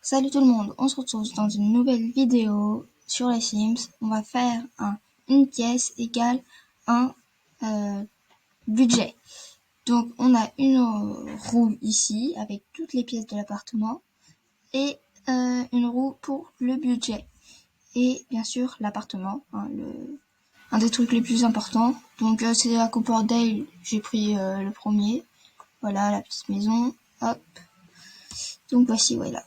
Salut tout le monde, on se retrouve dans une nouvelle vidéo sur les Sims. On va faire une pièce égale un budget. Donc on a une roue ici avec toutes les pièces de l'appartement et une roue pour le budget. Et bien sûr l'appartement, un des trucs les plus importants. Donc c'est à Cooperdale, j'ai pris le premier. Voilà la petite maison, hop. Donc voici, voilà.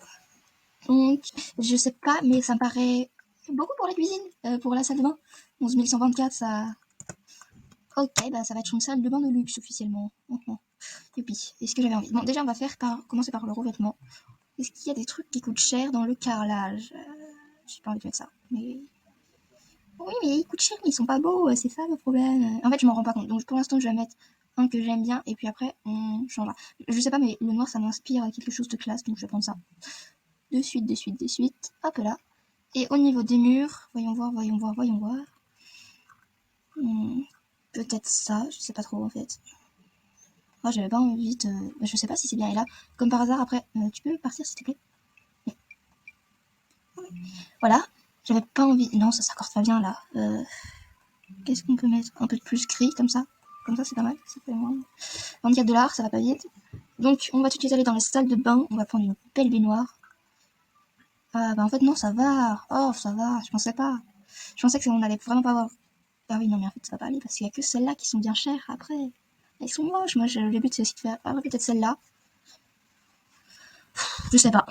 Donc, je sais pas, mais ça me paraît beaucoup pour la cuisine, pour la salle de bain. 11 124, ça... Ok, bah ça va être une salle de bain de luxe officiellement. Youpi, est-ce que j'avais envie? Bon, déjà on va commencer par le revêtement. Est-ce qu'il y a des trucs qui coûtent cher dans le carrelage? J'ai pas envie de mettre ça, mais... Oui, mais ils coûtent cher, mais ils sont pas beaux, c'est ça le problème. En fait, je m'en rends pas compte, donc pour l'instant je vais mettre un que j'aime bien, et puis après on changera. Je sais pas, mais le noir ça m'inspire quelque chose de classe, donc je vais prendre ça. De suite, hop là. Et au niveau des murs, voyons voir. Peut-être ça, je sais pas trop en fait. Moi j'avais pas envie de... Je sais pas si c'est bien. Et là, comme par hasard, après, tu peux partir s'il te plaît? Voilà, j'avais pas envie... Non, ça s'accorde pas bien là. Qu'est-ce qu'on peut mettre? Un peu de plus gris comme ça. Comme ça c'est pas mal, ça fait moins... 24 $, ça va pas vite. Donc on va tout de suite aller dans la salle de bain, on va prendre une belle baignoire. Ah bah en fait non, ça va. Oh, ça va, je pensais pas. Je pensais que on allait vraiment pas avoir... Ah oui, non, mais en fait, ça va pas aller parce qu'il y a que celles-là qui sont bien chères après. Elles sont moches. Moi, le but, c'est aussi de faire. Ah, peut-être celle-là. Je sais pas.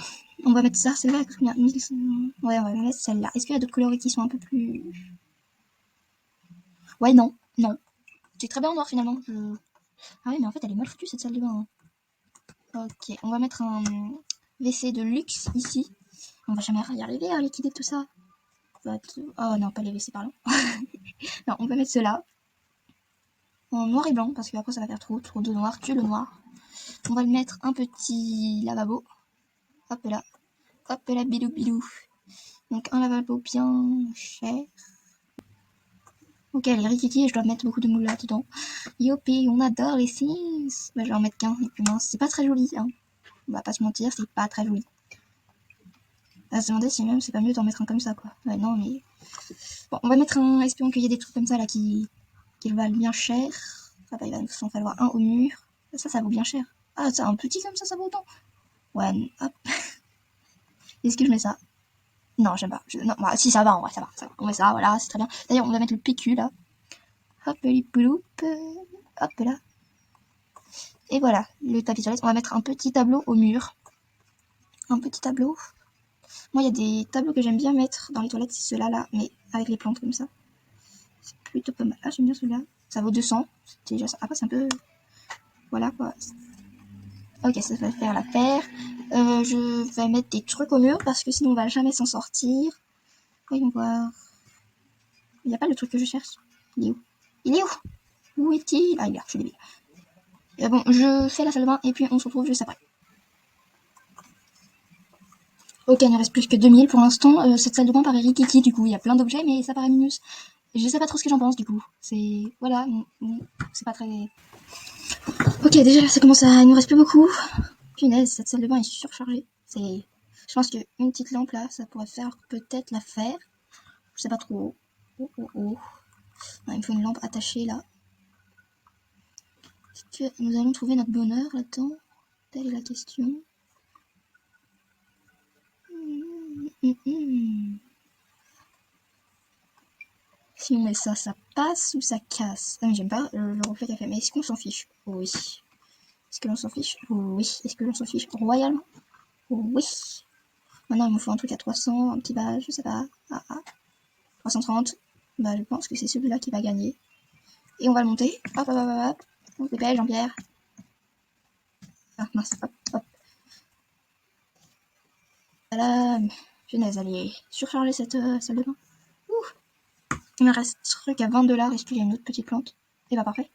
On va mettre ça. Celle-là, combien? 1100. Ouais, on va mettre celle-là. Est-ce qu'il y a d'autres coloris qui sont un peu plus. Ouais, non. Non. C'est très bien en noir finalement. Ah oui, mais en fait, elle est mal foutue cette salle de bain. Ok, on va mettre un WC de luxe ici. On va jamais y arriver à liquider tout ça. Oh non, pas les WC, pardon. Non, on va mettre cela en noir et blanc parce qu'après ça va faire trop de noir. Tu le noir. On va le mettre un petit lavabo. Hop là, bilou. Donc un lavabo bien cher. Ok, les rikiki, je dois mettre beaucoup de moules là-dedans. Youpi, on adore les Sims. Bah, je vais en mettre qu'un, et puis mince, c'est pas très joli, hein. On va pas se mentir, c'est pas très joli. À se demander si même c'est pas mieux d'en mettre un comme ça, quoi. Ouais, non, mais... Bon, on va mettre un... Espérons qu'il y ait des trucs comme ça, là, qui valent bien cher. Ah bah, il va nous en falloir un au mur. Ça vaut bien cher. Ah, ça, un petit comme ça vaut autant. Ouais, hop. Est-ce que je mets ça? Non, j'aime pas. Non, bah, si, ça va, en vrai, ça va. On met ça, voilà, c'est très bien. D'ailleurs, on va mettre le PQ, là. Hop, les pouloup. Hop, là. Et voilà, le tapis de toilette. On va mettre un petit tableau au mur. Un petit tableau. Moi, il y a des tableaux que j'aime bien mettre dans les toilettes, c'est ceux-là, là, mais avec les plantes comme ça. C'est plutôt pas mal. Ah, j'aime bien celui-là. Ça vaut 200. C'est déjà ça. Après, c'est un peu... Voilà, quoi. Ok, ça va faire l'affaire. Je vais mettre des trucs au mur, parce que sinon, on va jamais s'en sortir. Voyons voir. Il n'y a pas le truc que je cherche. Il est où? Il est où? Où est-il? Ah, il est là, je suis débile. Bon, je fais la salle de bain, et puis on se retrouve juste après. Ok, il ne reste plus que 2000 pour l'instant. Cette salle de bain paraît rikiki, du coup, il y a plein d'objets, mais ça paraît minus. Je sais pas trop ce que j'en pense, du coup. C'est... Voilà, c'est pas très... Ok, déjà, ça commence à... Il nous reste plus beaucoup. Punaise, cette salle de bain est surchargée. C'est... Je pense qu'une petite lampe, là, ça pourrait faire peut-être l'affaire. Je sais pas trop. Oh. Non, il me faut une lampe attachée, là. Est-ce que nous allons trouver notre bonheur, là-dedans? Telle est la question. Si on met ça, ça passe ou ça casse? Ah mais j'aime pas le reflet qu'elle fait. Mais est-ce qu'on s'en fiche? Oui. Est-ce que l'on s'en fiche? Oui. Est-ce que l'on s'en fiche royalement? Oui. Maintenant, il me faut un truc à 300, un petit bas, je sais pas. 330. Bah, je pense que c'est celui-là qui va gagner. Et on va le monter. Hop. On se dépêche, Jean-Pierre. Ah, mince, hop. Voilà. Punaise, elle est surchargée cette salle de bain. Ouh. Il me reste truc à 20 $. Est-ce qu'il y a une autre petite plante? Et bah, parfait.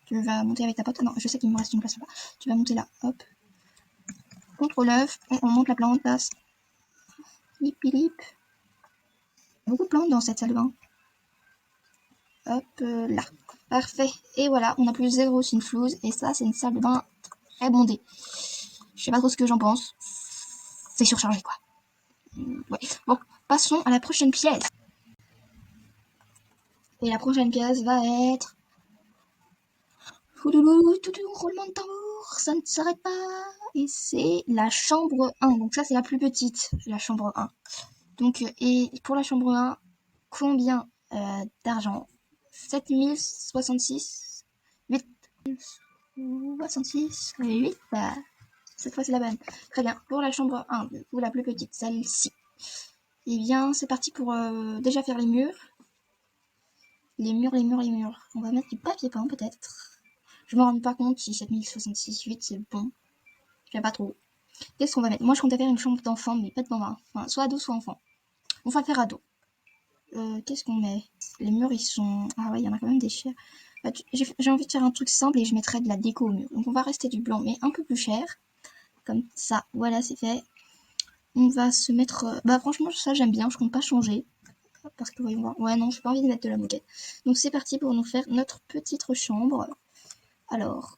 Tu vas monter avec ta pote. Non, je sais qu'il me reste une place là-bas. Tu vas monter là, hop. CTRL F, on monte la plante, passe. Lip. Il y a beaucoup de plantes dans cette salle de bain. Hop là. Parfait. Et voilà, on a plus 0 Sinflouz. Et ça, c'est une salle de bain très bondée. Je sais pas trop ce que j'en pense. C'est surchargé, quoi. Ouais. Bon, passons à la prochaine pièce. Et la prochaine pièce va être... Roulement de tambour, ça ne s'arrête pas. Et c'est la chambre 1. Donc ça, c'est la plus petite, la chambre 1. Donc, et pour la chambre 1, combien d'argent 7066 8 66 8 bah, cette fois c'est la bonne. Très bien. Pour la chambre 1, ou la plus petite, celle-ci. Et bien, c'est parti pour déjà faire les murs. Les murs. On va mettre du papier peint peut-être. Je me rends pas compte si 7066 8 c'est bon. Je sais pas trop. Qu'est-ce qu'on va mettre? Moi je comptais faire une chambre d'enfant, mais pas de bambin. Enfin, soit ado, soit enfant. On va faire ado. Qu'est-ce qu'on met? Les murs ils sont... Ah ouais, il y en a quand même des chers. J'ai envie de faire un truc simple et je mettrai de la déco au mur. Donc on va rester du blanc, mais un peu plus cher. Comme ça, voilà, c'est fait. On va se mettre... Bah franchement, ça j'aime bien, je compte pas changer. Parce que voyons voir. Ouais, non, j'ai pas envie de mettre de la moquette. Donc c'est parti pour nous faire notre petite chambre. Alors,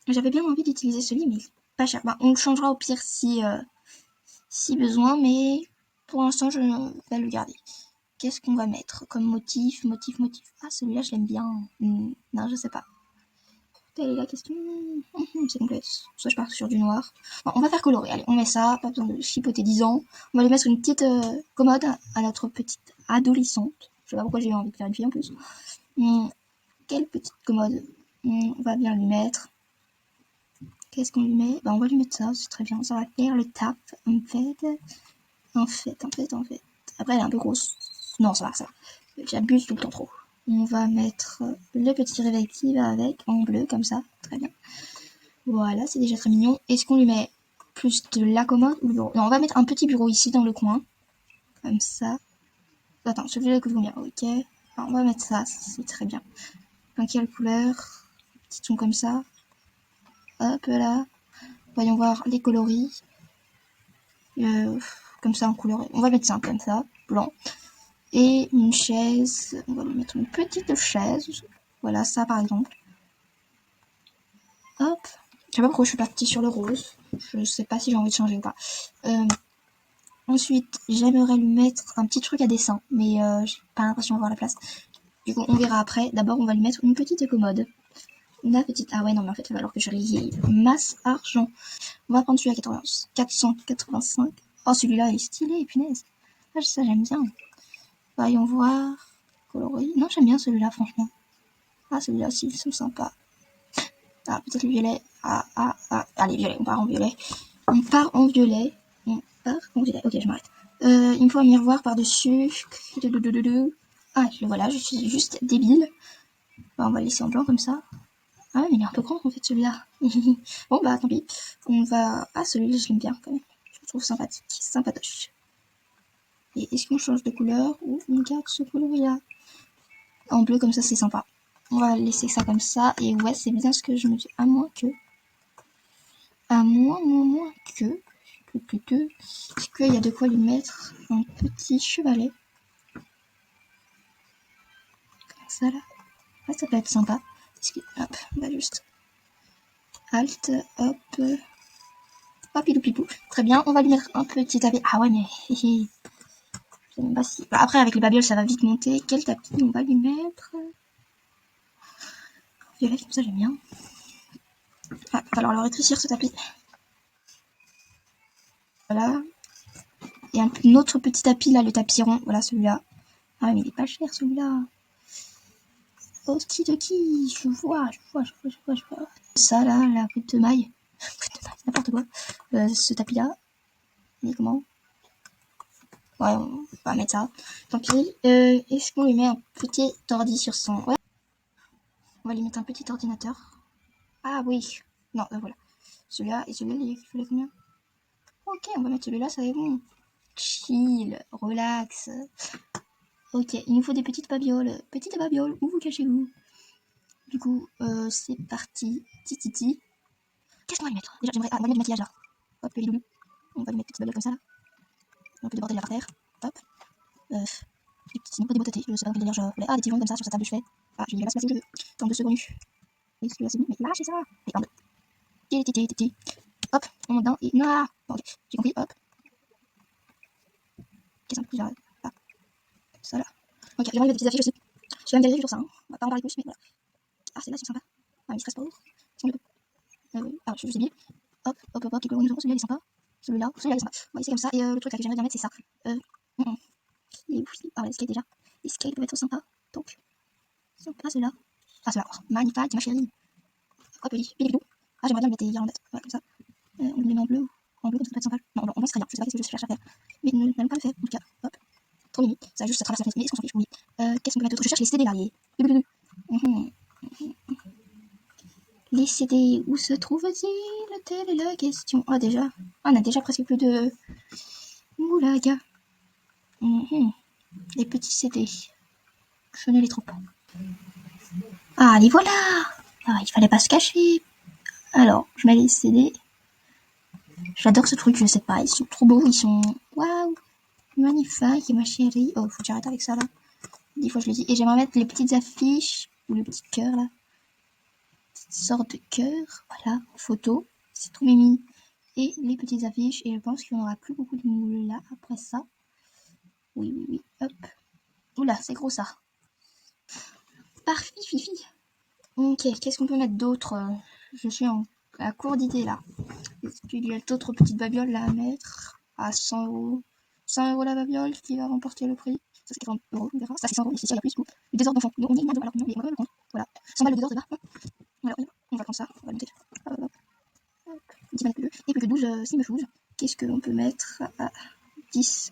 j'avais bien envie d'utiliser ce lit, mais pas cher. Bah, on le changera au pire si besoin, mais pour l'instant, je vais le garder. Qu'est-ce qu'on va mettre comme motif? Ah, celui-là, je l'aime bien. Non, je sais pas. Quelle est la question? C'est complexe. Soit je pars sur du noir. Bon, on va faire coloré. Allez, on met ça. Pas besoin de chipoter 10 ans. On va lui mettre une petite commode à notre petite adolescente. Je sais pas pourquoi j'ai eu envie de faire une fille en plus. Quelle petite commode on va bien lui mettre? Qu'est-ce qu'on lui met? Bah, on va lui mettre ça. C'est très bien. Ça va faire le tap. En fait. Après, elle est un peu grosse. Non, ça va. J'abuse tout le temps trop. On va mettre le petit réveil qui va avec, en bleu, comme ça. Très bien. Voilà, c'est déjà très mignon. Est-ce qu'on lui met plus de la commode ou le bureau? Non, on va mettre un petit bureau ici, dans le coin. Comme ça. Attends, celui-là que vous bien. Ok. Alors, on va mettre ça, c'est très bien. Dans quelle couleur? Petit ton comme ça. Hop là. Voyons voir les coloris. Comme ça, en couleur. On va mettre ça comme ça, blanc. Et une chaise. On va lui mettre une petite chaise. Voilà, ça par exemple. Hop. Je sais pas pourquoi je suis partie sur le rose. Je sais pas si j'ai envie de changer ou pas. Ensuite, j'aimerais lui mettre un petit truc à dessin, mais j'ai pas l'impression d'avoir la place. Du coup, on verra après. D'abord, on va lui mettre une petite commode. Une petite... Ah ouais, non, mais en fait, il va falloir que je raye masse argent. On va prendre celui-là à 485. Oh, celui-là, il est stylé, punaise. Ah, ça, j'aime bien. Voyons voir. Coloris. Non, j'aime bien celui-là, franchement. Ah, celui-là aussi, ils sont sympas. Ah, peut-être le violet. Allez, violet, on part en violet. Ok, je m'arrête. Il me faut un miroir par-dessus. Ah, le voilà, je suis juste débile. Bah, on va le laisser en blanc comme ça. Ah, mais il est un peu grand en fait celui-là. Bon, bah tant pis. On va... Ah, celui-là, je l'aime bien quand même. Je le trouve sympathique, sympatoche. Et est-ce qu'on change de couleur ou on garde ce couleur-là? En bleu, comme ça, c'est sympa. On va laisser ça comme ça. Et ouais, c'est bien ce que je me dis. À moins que... Est-ce qu'il y a de quoi lui mettre un petit chevalet? Comme ça, là. Ouais, ça peut être sympa. Hop, on va juste... Alt, hop... Hop, pipou. Très bien, on va lui mettre un petit tapis. Ah ouais, mais... Je sais même pas si... Après, avec les babioles, ça va vite monter. Quel tapis on va lui mettre? Violet, comme ça, j'aime bien. Ah, va falloir le rétrécir, ce tapis. Voilà. Et un autre petit tapis, là, le tapis rond. Voilà, celui-là. Ah, mais il est pas cher, celui-là. Okidoki, je vois. Ça, là, la brute de maille. N'importe quoi. Ce tapis-là. Il est comment? Ouais, on va mettre ça. Tant pis. Est-ce qu'on lui met un petit ordi sur son... Ouais. On va lui mettre un petit ordinateur. Ah oui. Non, voilà. Celui-là et celui-là, il fallait combien? Ok, on va mettre celui-là, ça va être bon. Chill, relax. Ok, il nous faut des petites babioles. Petites babioles, où vous cachez-vous? Du coup, c'est parti. Titi. Qu'est-ce qu'on va lui mettre? Déjà, j'aimerais... Ah, on va lui mettre du maquillage là. Hop, le doudou. On va lui mettre des petites babioles comme ça là. Un peu de bordel là par terre. Hop. Des petits signes, des beaux tâtés. Je sais pas dans quel délire je voulais. Ah, des petits comme ça sur sa table de chevet. Ah, je vais la placer où je veux. Dans 2 secondes. Et celui-là c'est bon, mais lâchez ça. Et en deux. Titi. Hop, on monte dedans et... Non. Bon, ok, j'ai compris, hop. Qu'est-ce qu'on peut faire là? Ça là. Ok, j'ai enlevé des petites affiches aussi. Je vais même galérer sur ça, hein. On va pas en parler plus, mais voilà. Ah, c'est là, c'est sympa. Ah, mais il stress pas ouf. Alors, je vais juste hop, hop, hop, hop, quelques ronds, celui-là il est sympa. Celui-là il est sympa. On va essayer comme ça. Et le truc là que j'aimerais bien mettre, c'est ça. Il est ouf. Ah, ouais, les skates déjà. Les skates peuvent être sympas. Donc, si on passe là. Ah, c'est là. Oh, magnifique, ma chérie. Hop, Billy. Ah, j'aimerais bien le mettre hier en net. Voilà, comme ça. On le met en bleu. En bleu, comme ça peut être sympa. Non, en blanc, c'est très bien. Je sais pas ce que je cherche à faire. Mais nous n'allons pas le faire. En tout cas, hop. Trop mimi. Ça, juste, ça traverse la fenêtre. Mais est-ce qu'on s'en fiche? Oui. Qu'est-ce qu'on peut mettre d'autre? Je cherche les CD là. Les CD, où se trouvent-ils? Telle est la question. Ah, déjà. Ah, on a déjà presque plus de moulaga. Les petits CD. Je ne les trouve pas. Ah, les voilà! Ah, il fallait pas se cacher. Alors, je mets les CD. J'adore ce truc, je sais pas. Ils sont trop beaux, ils sont. Waouh! Magnifique, ma chérie. Oh, faut que j'arrête avec ça là. 10 fois je le dis. Et j'aimerais mettre les petites affiches, ou le petit cœur là. Petite sorte de cœur. Voilà, en photo. C'est trop mimi. Et les petites affiches. Et je pense qu'il n'y en aura plus beaucoup de moules là après ça. Oui. Hop. Oula, c'est gros ça. Parfait, fifi. Ok, qu'est-ce qu'on peut mettre d'autre? Je suis à court d'idées là. Est-ce qu'il y a d'autres petites babioles là à mettre? À 100 €. 100 € la babiole qui va remporter le prix. Ça c'est 80 €, on verra. Ça c'est 100 €, ici il y a plus. Le désordre d'enfants. On est une alors on va le prendre. Voilà. 100 balles le désordre là. Voilà, on va prendre ça. On va noter. Hop. 10 balles plus 2. Et plus que 12 simefous. Qu'est-ce que l'on peut mettre à 10?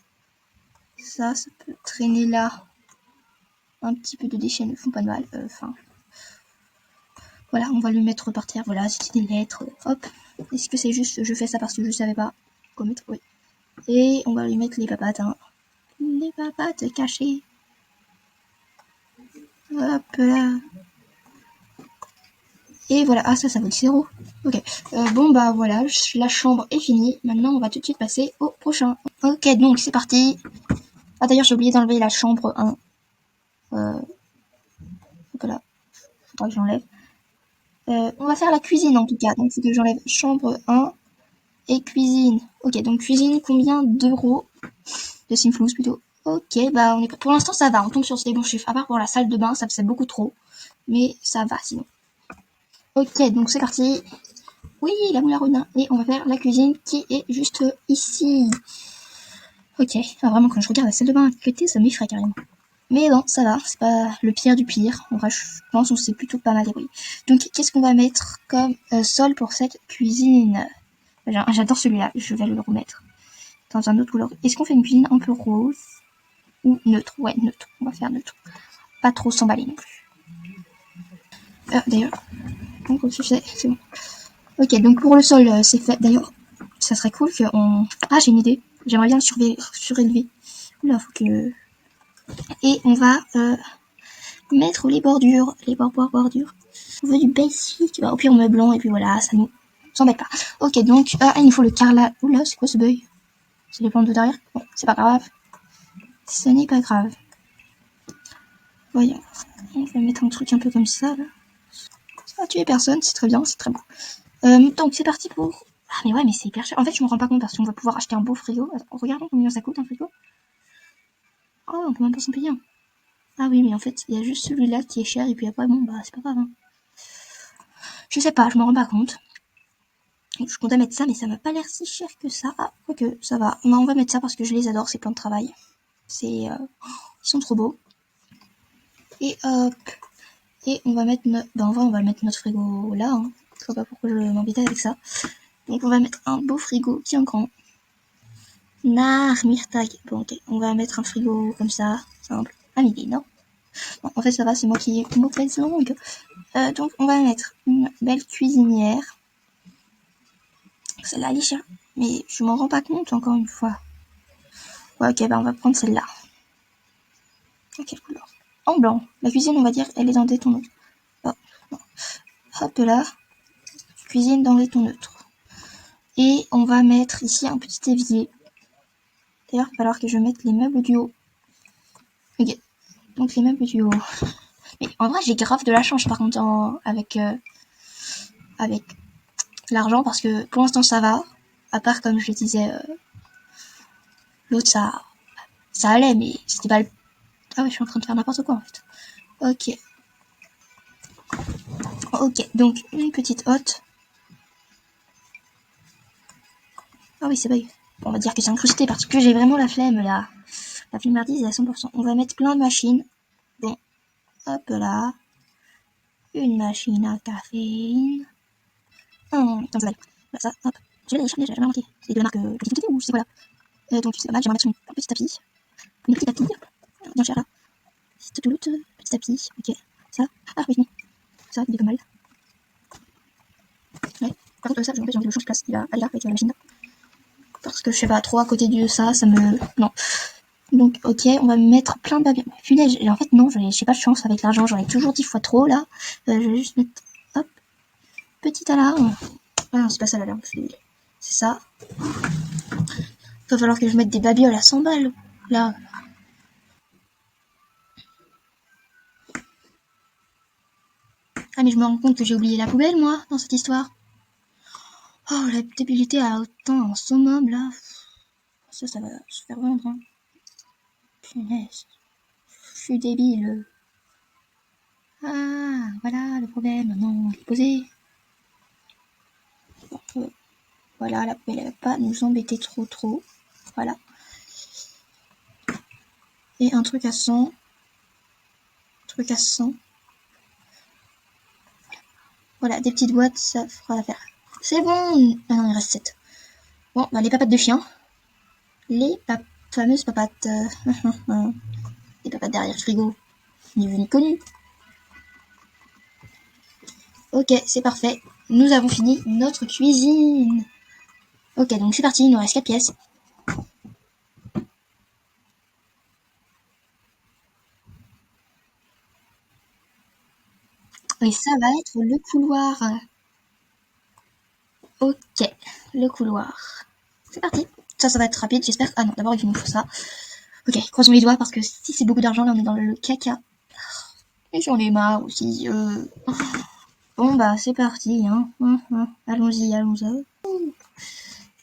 Ça peut traîner là. Un petit peu de déchets ne font pas de mal. Enfin. Voilà, on va le mettre par terre. Voilà, c'était des lettres. Hop. Est-ce que c'est juste, je fais ça parce que je savais pas quoi mettre? Oui. Et on va lui mettre les papates. Hein. Les papates cachées. Hop là. Et voilà. Ah, ça vaut 10 €. Ok. Bon, bah voilà, la chambre est finie. Maintenant, on va tout de suite passer au prochain. Ok, donc c'est parti. Ah, d'ailleurs, j'ai oublié d'enlever la chambre 1. Hop là. Faudra que j'enlève. On va faire la cuisine en tout cas. Donc, il faut que j'enlève chambre 1 et cuisine. Ok, donc cuisine, combien d'euros? De Simflouz plutôt. Ok, bah on est pour l'instant ça va, on tombe sur des bons chiffres. À part pour la salle de bain, ça faisait beaucoup trop. Mais ça va sinon. Ok, donc c'est parti. Oui, la moule à Rodin. Et on va faire la cuisine qui est juste ici. Ok, ah, vraiment quand je regarde la salle de bain à côté, ça m'effraie carrément. Mais bon, ça va, c'est pas le pire du pire. En vrai, je pense qu'on s'est plutôt pas mal débrouillé. Donc, qu'est-ce qu'on va mettre comme sol pour cette cuisine? J'adore celui-là, je vais le remettre dans un autre couleur. Est-ce qu'on fait une cuisine un peu rose ou neutre? Ouais, neutre. On va faire neutre. Pas trop s'emballer non plus. D'ailleurs, donc c'est bon. Ok, donc pour le sol, c'est fait. D'ailleurs, ça serait cool qu'on... Ah, j'ai une idée. J'aimerais bien le surélever. Oula, faut que... Et on va mettre les bordures. Les bordures. On veut du basic. Bah, au pire, on met blanc et puis voilà, ça nous s'embête pas. Ok, donc, il nous faut le carrelage. Oula, c'est quoi ce bug? C'est les plantes de derrière? Bon, c'est pas grave. Ce n'est pas grave. Voyons. On va mettre un truc un peu comme ça, là. Ça va tuer personne, c'est très bien, c'est très beau. Donc c'est parti pour... Ah mais ouais, mais c'est hyper cher. En fait, je me rends pas compte parce qu'on va pouvoir acheter un beau frigo. Regardons combien ça coûte un frigo. Oh, on peut même pas s'en payer un. Ah oui, mais en fait, il y a juste celui-là qui est cher et puis après, bon, bah c'est pas grave. Hein. Je sais pas, je me rends pas compte. Je comptais mettre ça, mais ça m'a pas l'air si cher que ça. Ah, quoique, ça va. Mais on va mettre ça parce que je les adore, ces plans de travail. C'est... Ils sont trop beaux. Et hop. Et on va mettre... Bah en vrai, on va mettre notre frigo là. Hein. Je vois pas pourquoi je m'embêtais avec ça. Donc on va mettre un beau frigo bien grand. Mirtag. Bon ok, on va mettre un frigo comme ça, simple. Ah mais il est énorme. Bon, en fait ça va, c'est moi qui ai une mauvaise langue. Donc on va mettre une belle cuisinière. Celle-là elle est chère, mais je m'en rends pas compte encore une fois. Ouais, ok, bah on va prendre celle-là. À quelle couleur? En blanc. La cuisine on va dire elle est dans des tons neutres. Oh, non. Hop là. Cuisine dans les tons neutres. Et on va mettre ici un petit évier. D'ailleurs, il va falloir que je mette les meubles du haut. Ok. Donc les meubles du haut. Mais en vrai, j'ai grave de la chance par contre avec l'argent parce que pour l'instant ça va. À part, comme je le disais, l'autre, ça allait, mais c'était pas le... Ah ouais, je suis en train de faire n'importe quoi, en fait. Ok. Ok, donc une petite hotte. Ah oui, c'est vrai. On va dire que c'est incrusté parce que j'ai vraiment la flemme, là. La flemmardise est à 100%. On va mettre plein de machines. Bon, hop là. Une machine à caféine. Comme ça, voilà, ça, hop. Je l'ai jamais remarqué. C'est de la marque Petit Touté ou je sais quoi là. Donc c'est pas mal, j'aimerais mettre sur un petit tapis. Une petite tapis. Bien cher là. Petit tapis. Ok. Ça. Ah oui, ça, il est pas mal. Ouais. Par contre, ça, j'ai envie de le changer de place. Il va aller là avec la machine là. Parce que je sais pas, trop à côté de ça, ça me... Non. Donc, ok, on va mettre plein de babioles. Punaise, en fait, non, j'ai pas de chance avec l'argent. J'en ai toujours 10 fois trop, là. Je vais juste mettre... Hop. Petite alarme. Ah non, c'est pas ça l'alarme. C'est ça. Va falloir que je mette des babioles à 100 balles. Là. Ah, mais je me rends compte que j'ai oublié la poubelle, moi, dans cette histoire. Oh, la débilité a autant un summum, là. Ça va se faire vendre, hein. Punaise. Je suis débile. Ah, voilà le problème. Non, il est posé. Voilà, la poubelle, elle va pas nous embêter trop. Voilà. Et un truc à 100. Truc à 100. Voilà, des petites boîtes, ça fera l'affaire. C'est bon. Ah non, il reste 7. Bon, bah les papates de chien. Les fameuses papates. Les papates derrière le frigo. Ni vu ni connu. Ok, c'est parfait. Nous avons fini notre cuisine. Ok, donc c'est parti, il nous reste 4 pièces. Et ça va être le couloir. Ok, le couloir. C'est parti. Ça va être rapide, j'espère. Ah non, d'abord il nous faut ça. Ok, croisons les doigts parce que si c'est beaucoup d'argent, là on est dans le caca. Et j'en ai marre aussi. Bon bah c'est parti, hein. Allons-y.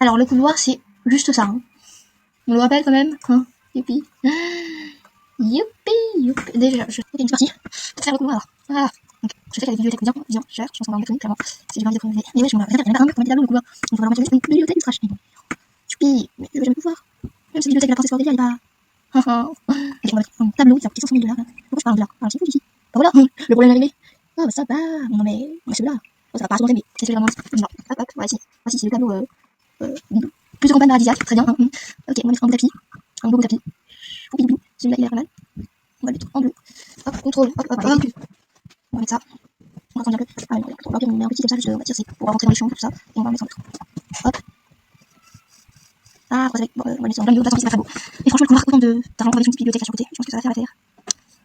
Alors le couloir c'est juste ça. Hein. On le rappelle quand même. Hein. Youpi. Youpi. Déjà, ok, c'est parti. Pour faire le couloir. Ah. Donc, je sais que la bibliothèque bien cher. Je pense qu'on va en mettre une, clairement. C'est du 20 privés. Mais ouais, je me rappelle, il y en a un mur, comment il est là le couloir. Donc on va mettre juste une bibliothèque ultra chère. Youpi. Mais je vais jamais pouvoir. Même cette bibliothèque de la princesse Cordelia, elle est pas... Ok, on va mettre un tableau qui a coûté 500 000 $. Pourquoi je parle de là? Alors, c'est fou ici. Bah voilà, le problème est réglé. Ah bah ça va. Non mais celui-là. Oh, ça va pas se montrer, mais c'est celui-là. Non, hop, voilà, ici. Voici, c'est le tableau. Plusieurs campagnes paradisiaques, très bien. Hein. Ok, on va mettre un beau tapis. Un beau tapis. Oupi, celui-là, il a l'air pas mal. On va le mettre en bleu. Hop, contrôle. Hop. On va mettre ça. On va prendre un peu. Ah non, ok, on met un petit comme ça, juste, on va dire, c'est pour rentrer dans les champs, tout ça. Et on va mettre un autre. Hop. Ah, bon, on va le mettre en plein milieu. De toute façon, c'est pas très beau. Et franchement, le couloir, content d'argent avec une petite bibliothèque sur le côté. Je pense que ça va faire l'affaire.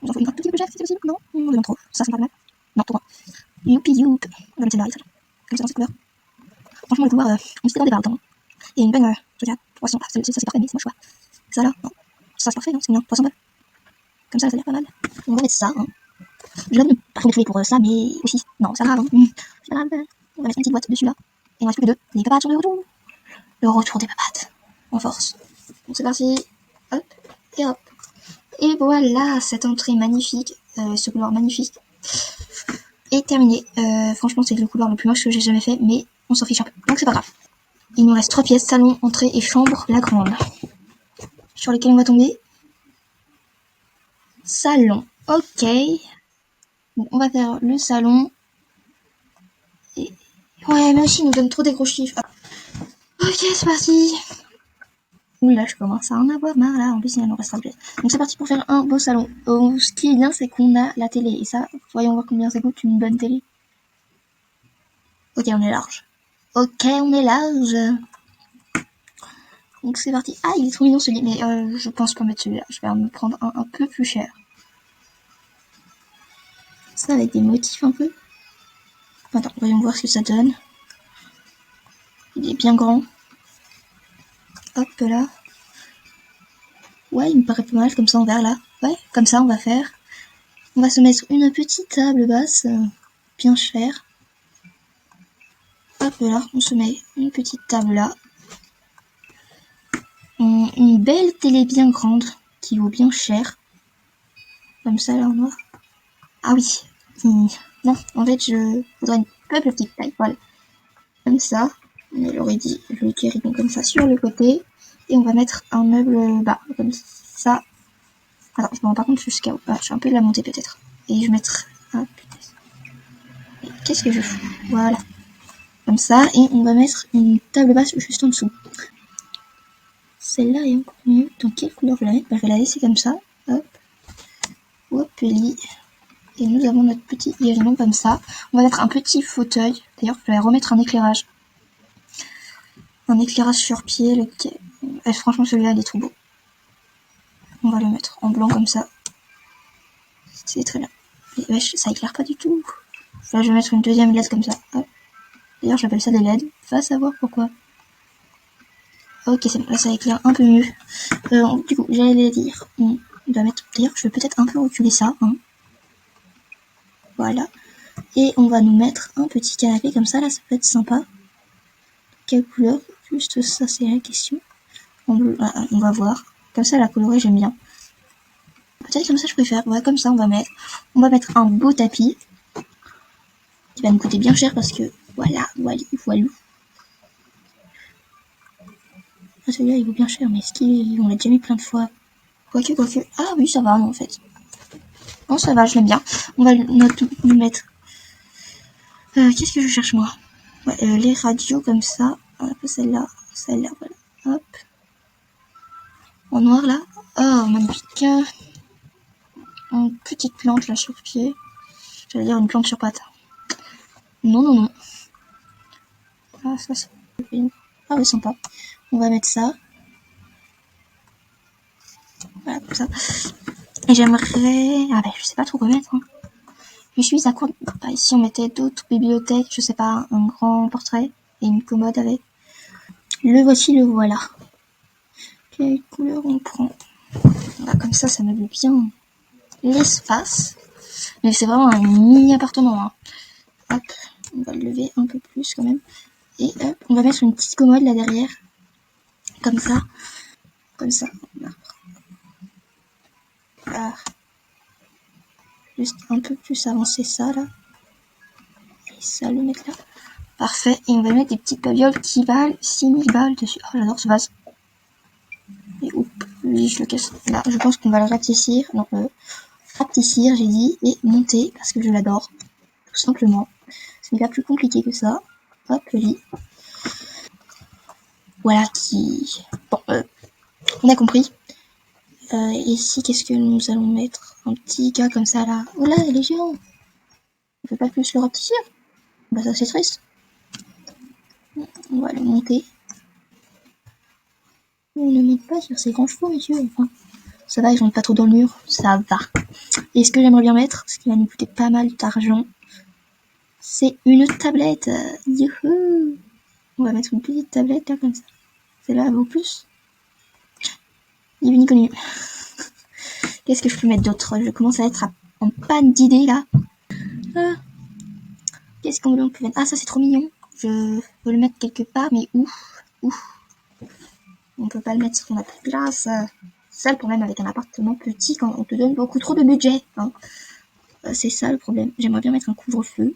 On en faut une un petit peu plus cher, si c'est possible. Non, on demande trop. Ça me paraît mal. Non, trop loin. Youpi. On va mettre celle-là, comme ça, dans cette couleur. Franchement, le couloir, on s'était dans des balles, hein. Et une bonne, je regarde, 300. Ça, c'est parfait, mais c'est moche, quoi. Ça, là, non. Ça, c'est parfait, non, c'est bien. 300 balles. Comme ça a l'air pas mal. On va mettre ça, hein. Je vais pas trop mettre pour ça, mais aussi. Non, c'est grave, hein. C'est pas grave. On va mettre une petite boîte dessus, là. Et on reste plus que deux. Les papates sur le retour. Le retour des papates. En force. Donc c'est parti. Hop. Et hop. Et voilà, cette entrée magnifique, ce couloir magnifique est terminé. Franchement, c'est le couloir le plus moche que j'ai jamais fait, mais on s'en fiche un peu. Donc c'est pas grave. Il nous reste 3 pièces, salon, entrée et chambre, la grande. Sur lesquelles on va tomber. Salon. Ok. Bon, on va faire le salon. Et... ouais, mais aussi, il nous donne trop des gros chiffres. Ok, c'est parti. Oula, je commence à en avoir marre là. En plus, il nous restera plus. Donc, c'est parti pour faire un beau salon. Ce qui est bien, c'est qu'on a la télé. Et ça, voyons voir combien ça coûte une bonne télé. Ok, on est large. Ok, on est large. Donc, c'est parti. Ah, il est trop mignon celui-là. Mais je pense pas mettre celui-là. Je vais en me prendre un peu plus cher. Ça, avec des motifs un peu. Attends, voyons voir ce que ça donne. Il est bien grand. Hop là. Ouais, il me paraît pas mal comme ça en vert là. Ouais, comme ça on va faire. On va se mettre une petite table basse, bien chère. Hop là, on se met une petite table là. Une belle télé bien grande qui vaut bien cher. Comme ça, là, en noir. Ah oui. Non, en fait, je voudrais une peu petite taille. Voilà. Comme ça. Elle aurait dit le guéridon comme ça sur le côté. Et on va mettre un meuble bas. Comme ça. Alors, je me rends pas compte jusqu'à où. Ah, je suis un peu de la montée peut-être. Et je vais mettre. Ah, putain. Qu'est-ce que je fous? Voilà. Comme ça. Et on va mettre une table basse juste en dessous. Celle-là est encore mieux. Dans quelle couleur je vais la mettre? Je vais la laisser comme ça. Hop. Hop, lit. Et nous avons notre petit guéridon comme ça. On va mettre un petit fauteuil. D'ailleurs, je vais remettre un éclairage. Un éclairage sur pied. Franchement, celui-là, il est trop beau. On va le mettre en blanc comme ça. C'est très bien. Et wesh, ça éclaire pas du tout. Là, je vais mettre une deuxième LED comme ça. Hop. D'ailleurs, j'appelle ça des LED. Va savoir pourquoi. Ok, c'est bon. Là, ça éclaire un peu mieux. Du coup, j'allais dire, on va mettre. D'ailleurs, je vais peut-être un peu reculer ça. Hein. Voilà. Et on va nous mettre un petit canapé comme ça. Là, ça peut être sympa. Quelle couleur? Juste ça, c'est la question. On va voir. Comme ça, la colorée, j'aime bien. Peut-être comme ça, je préfère. Ouais, comme ça, on va mettre un beau tapis. Qui va nous coûter bien cher parce que, voilà. Ah, celui-là, il vaut bien cher, mais est-ce qu'on l'a déjà mis plein de fois? Quoique. Ah oui, ça va, non, en fait. Non, ça va, je l'aime bien. On va nous mettre... qu'est-ce que je cherche, moi? Ouais, les radios, comme ça. Un peu celle-là, voilà. Hop. En noir, là. Oh, magnifique. Une petite plante, là, sur pied. J'allais dire une plante sur patte. Non. Ah, ça, c'est... Ah ouais, sympa. On va mettre ça. Voilà, comme ça. Et j'aimerais... Ah ben, je sais pas trop quoi mettre. Hein. Je suis à court... Bah, ici, on mettait d'autres bibliothèques. Je sais pas, un grand portrait et une commode avec. Le voici, le voilà. Quelle couleur on prend? Bah, comme ça meuble bien l'espace. Mais c'est vraiment un mini appartement. Hein. Hop, on va le lever un peu plus quand même. Et hop, on va mettre une petite commode là derrière. Comme ça. Voilà. Juste un peu plus avancer ça là. Et ça, le mettre là. Parfait. Et on va mettre des petites babioles qui valent 6000 balles dessus. Oh, j'adore ce vase. Et oups, lui, je le casse. Là, je pense qu'on va le ratissir. Non, ratissir, j'ai dit. Et monter, parce que je l'adore. Tout simplement. Ce n'est pas plus compliqué que ça. Hop, le lit. Voilà qui... Bon, on a compris. Ici, qu'est-ce que nous allons mettre? Un petit gars comme ça, là. Oh là, il est géant. On peut pas plus le rapetisser. Bah ça, c'est triste. On va le monter. On ne monte pas sur ces grands chevaux, monsieur. Enfin, ça va, ils rentrent pas trop dans le mur. Ça va. Et ce que j'aimerais bien mettre, ce qui va nous coûter pas mal d'argent, c'est une tablette. Youhou! On va mettre une petite tablette, là, comme ça. Celle-là, elle vaut plus. Ni vu ni connu. Qu'est-ce que je peux mettre d'autre? Je commence à être en panne d'idées, là. Ah. Qu'est-ce qu'on peut mettre? Ah, ça, c'est trop mignon. Je veux le mettre quelque part, mais où? On peut pas le mettre parce qu'on a plus de place. C'est ça le problème avec un appartement petit quand on te donne beaucoup trop de budget. Hein. C'est ça le problème. J'aimerais bien mettre un couvre-feu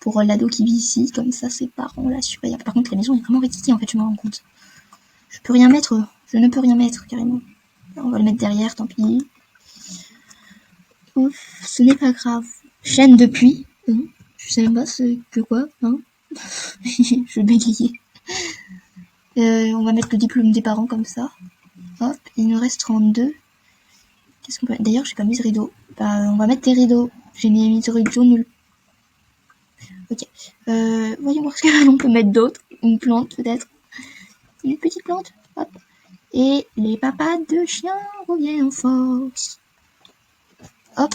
pour l'ado qui vit ici. Comme ça, ses parents la surveillent. Par contre, la maison est vraiment rétitée, en fait, je me rends compte. Je ne peux rien mettre, carrément. On va le mettre derrière, tant pis. Ouf, ce n'est pas grave. Chaîne de pluie. Je sais même pas ce que quoi. Hein. Je bégayais. On va mettre le diplôme des parents comme ça. Hop, il nous reste 32. Qu'est-ce qu'on peut mettre? D'ailleurs, j'ai pas mis de rideau. Bah, on va mettre des rideaux. J'ai mis de rideaux nul. Ok. Voyons voir ce qu'on peut mettre d'autre. Une plante, peut-être. Une petite plante. Hop. Et les papas de chiens reviennent en force. Hop.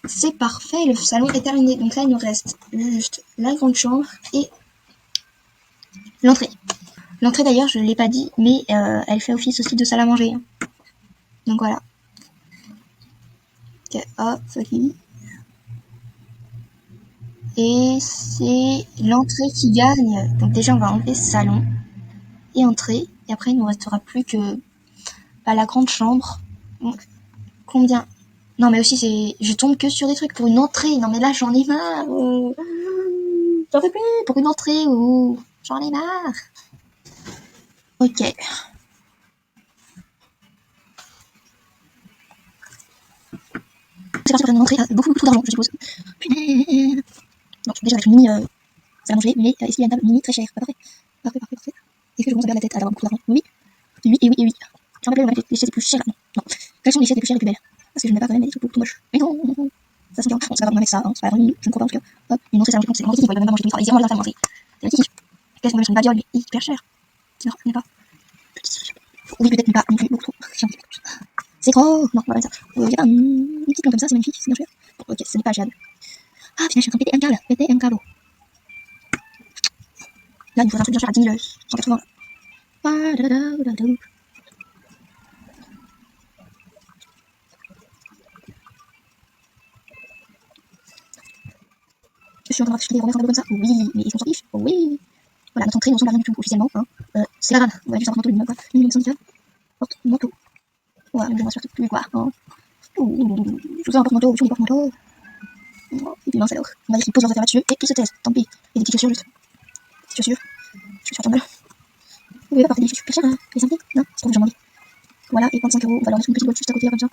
C'est parfait, le salon est terminé. Donc là, il nous reste juste la grande chambre et l'entrée. L'entrée, d'ailleurs, je ne l'ai pas dit, mais elle fait office aussi de salle à manger. Hein. Donc voilà. Ok, hop, ok. Et c'est l'entrée qui gagne. Donc déjà, on va enlever ce salon. et entrée. Et après, il ne nous restera plus que la grande chambre. Donc, combien? Non, mais aussi, je tombe que sur des trucs pour une entrée. Non, mais là, j'en ai marre. J'en peux plus pour une entrée. J'en ai marre. Ok. C'est parti pour une entrée à beaucoup trop d'argent, je suppose. Donc, déjà, avec une mini salle à manger, mais ici, il y a une table mini très chère. Parfait. Parfait. Est-ce que je commence à perdre la tête à avoir beaucoup d'argent? Oui. Oui. Je me rappelle, on va mettre les chaises les plus chères. Non. Quelles sont les chaises les plus chères et les plus belles? Parce que je ne vais pas quand même mettre des trucs tout moches. Mais non. Ça, c'est bien. Bon, c'est pas grave, on va mettre ça. Hein. C'est pas grave, je ne crois pas en tout cas. Hop, une entrée, ça, je pense que c'est grand critique. Il va même pas manger tous les soirs. Ils iront dans la salle à manger. C'est critique. Qu'est-ce qu'on va mettre une babiole, mais hyper cher. Non, je n'ai pas. Oui, peut-être pas non plus, beaucoup trop. C'est gros. Non, on va mettre ça. Il y a pas une petite plante comme ça, c'est magnifique, c'est bien cher. Bon, ok, ce n'est pas cher. Ah, putain, je suis en train de péter un câble. Là, il nous faut un truc bien cher à 10 000, 180. Je suis en train d'acheter des romains comme ça. Oui, mais ils sont riches. Oui. Voilà, notre entrée ne ressemble à rien du tout officiellement. Hein. C'est la grave. On va juste avoir un manteau minimum, quoi. Minimum syndical. Porte manteau. Ouais, mais je ne m'assure plus, quoi. Hein. Je vous ai un porte-manteau, sur les porte-manteaux. Et puis mince alors. On va dire qu'ils posent leurs affaires là-dessus et qu'ils se taisent. Tant pis. Et des petites chaussures juste. Petites chaussures. Chaussures tombales. Vous pouvez pas porter des chaussures plus chères, hein. Les simple. Non, c'est trop j'en envie. Voilà, et 25 €. On va leur mettre une petite boîte juste à côté là comme ça.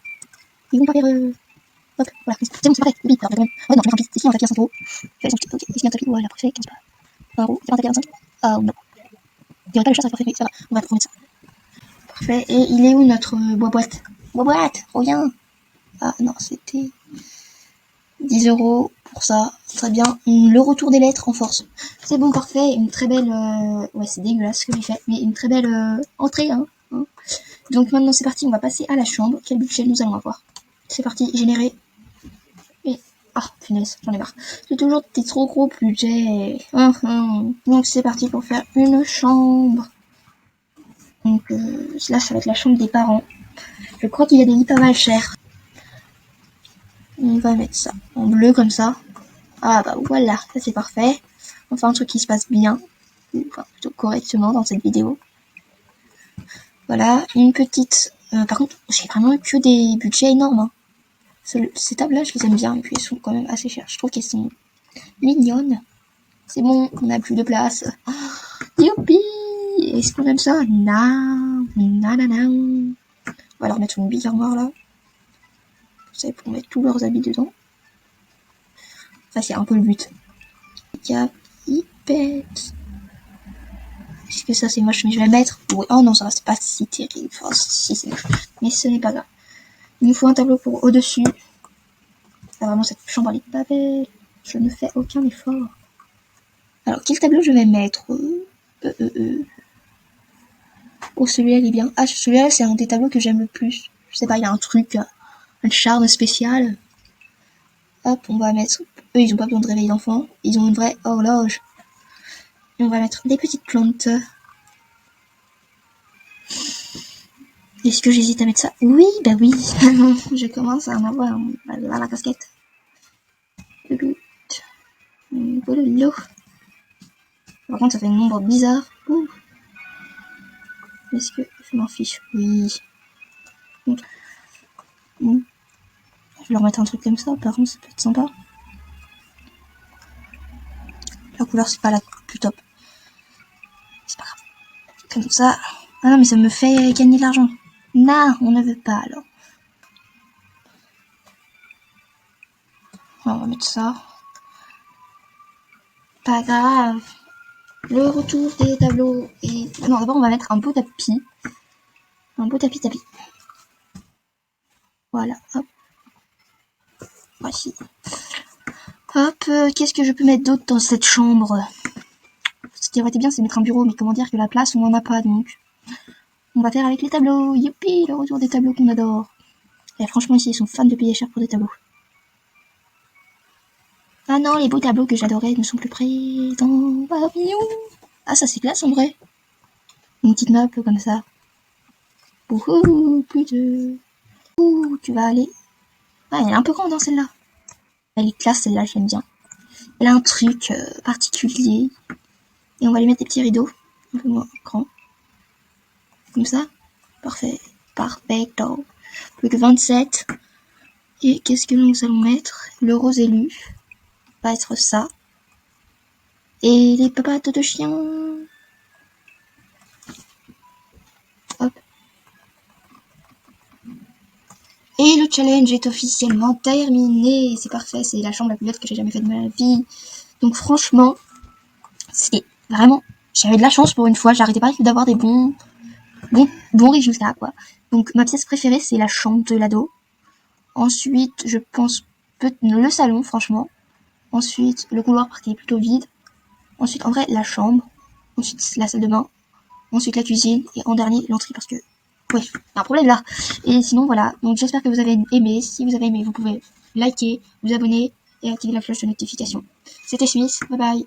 Ils vont pas faire. Hop, voilà. C'est bon, c'est parfait. Oui, alors, ouais, non, je vais mettre un tapis. Ici, un tapis à 5 €. Fais son petit. Ok, ici, un tapis. Voilà, parfait. 15 €. 1 €. C'est pas un tapis à 25 €. Ah, non. Il n'y aurait pas le chat, ça parfait. Oui, ça va. On va remettre ça. Parfait. Et il est où notre boîte? Boîte, reviens. Ah, non, c'était 10 € pour ça. Très bien. Le retour des lettres en force. C'est bon, parfait. Une très belle. Ouais, c'est dégueulasse ce que j'ai fait. Mais une très belle entrée, hein. Donc maintenant, c'est parti. On va passer à la chambre. Quel budget nous allons avoir? C'est parti. Générer. Et. Ah, punaise, j'en ai marre. C'est toujours des trop gros budgets. Donc c'est parti pour faire une chambre. Donc là, ça va être la chambre des parents. Je crois qu'il y a des lits pas mal chers. On va mettre ça en bleu comme ça. Ah bah voilà, ça c'est parfait. Enfin un truc qui se passe bien. Enfin plutôt correctement dans cette vidéo. Voilà, une petite... par contre, j'ai vraiment que des budgets énormes. Hein. Ces tables-là, je les aime bien. Et puis elles sont quand même assez chères. Je trouve qu'elles sont mignonnes. C'est bon, on n'a plus de place. Youpi! Est-ce qu'on aime ça? Non. On va leur mettre une bille armoire là. C'est pour mettre tous leurs habits dedans. Enfin, c'est un peu le but. Il pète. Est-ce que ça c'est moche, mais je vais le mettre? Oui. Oh non, ça reste pas si terrible. Enfin, si c'est moche. Mais ce n'est pas grave. Il nous faut un tableau pour au-dessus. Ah, vraiment, cette chambre elle est pas belle. Je ne fais aucun effort. Alors, quel tableau je vais mettre? Oh, celui-là il est bien. Ah, celui-là c'est un des tableaux que j'aime le plus. Je sais pas, il a un truc, un charme spécial. Hop, on va mettre... Eux, ils ont pas besoin de réveiller l'enfant. Ils ont une vraie horloge. Et on va mettre des petites plantes. Est-ce que j'hésite à mettre ça? Oui, bah oui. Je commence à en avoir la casquette. L'eau. Par contre, ça fait une ombre bizarre. Ouh. Est-ce que je m'en fiche? Oui. Donc, je vais leur mettre un truc comme ça. Par contre, ça peut être sympa. La couleur, c'est pas la plus top. C'est pas grave. Comme ça. Ah non, mais ça me fait gagner de l'argent. Non, on ne veut pas alors. On va mettre ça. Pas grave. Le retour des tableaux et... Non, d'abord on va mettre un beau tapis. Un beau tapis. Voilà, hop. Voici. Hop, qu'est-ce que je peux mettre d'autre dans cette chambre? Ce qui aurait été bien, c'est mettre un bureau, mais comment dire que la place, on n'en a pas, donc... On va faire avec les tableaux. Youpi, le retour des tableaux qu'on adore. Et franchement, ici, ils sont fans de payer cher pour des tableaux. Ah non, les beaux tableaux que j'adorais ne sont plus présents. Papillon. Ah, ça c'est classe en vrai. Une petite map comme ça. Ouhou, plus de... Ouh, tu vas aller... Ah, elle est un peu grande, hein, celle-là. Elle est classe, celle-là, j'aime bien. Elle a un truc particulier. Et on va lui mettre des petits rideaux. Un peu moins grands. Comme ça. Parfait. Perfecto. Plus que 27. Et qu'est-ce que nous allons mettre? Le rose élu. Va être ça. Et les papates de chien. Hop. Et le challenge est officiellement terminé. C'est parfait. C'est la chambre la plus belle que j'ai jamais faite de ma vie. Donc franchement, c'est vraiment... J'avais de la chance pour une fois. J'arrêtais pas d'avoir des bons résultats, quoi. Donc ma pièce préférée, c'est la chambre de l'ado. Ensuite, je pense le salon, franchement. Ensuite, le couloir parce qu'il est plutôt vide. Ensuite, en vrai, la chambre. Ensuite, la salle de bain. Ensuite, la cuisine. Et en dernier, l'entrée parce que... Ouais, il y a un problème là. Et sinon, voilà. Donc, j'espère que vous avez aimé. Si vous avez aimé, vous pouvez liker, vous abonner et activer la cloche de notification. C'était Smith. Bye bye.